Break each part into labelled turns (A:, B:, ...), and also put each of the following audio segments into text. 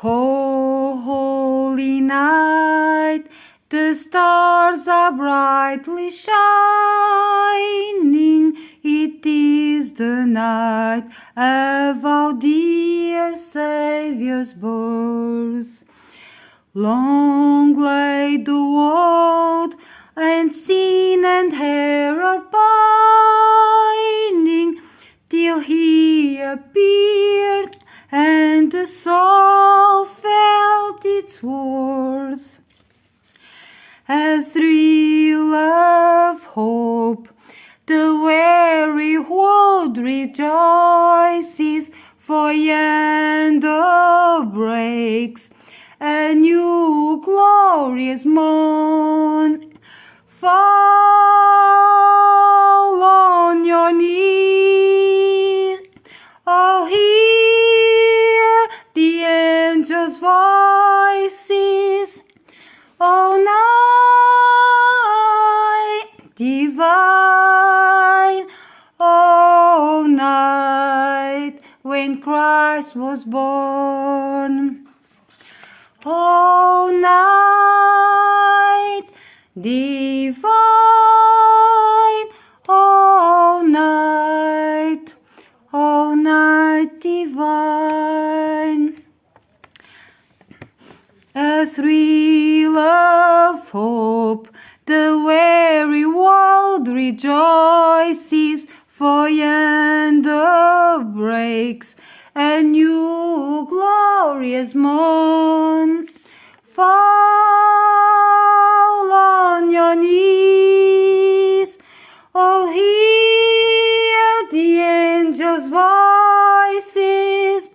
A: Oh, holy night, the stars are brightly shining. It is the night of our dear Saviour's birth. Long lay the world, and sin and error pining, till he appeared, and the soul felt its worth. A thrill of hope, the weary world rejoices, for yonder breaks a new glorious morn. Fall on your knees, oh, hear the angels' voices, oh, night divine, oh, night when Christ was born. Oh, night divine, oh, night divine. A thrill of hope, the weary world rejoices, for yonder breaks a new glorious morn. Fall on your knees, oh, hear the angels' voices,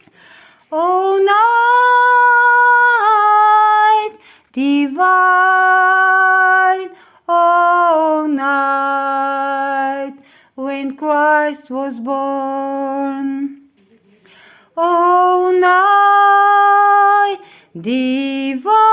A: oh, night divine, oh, night when Christ was born. Oh, night divine,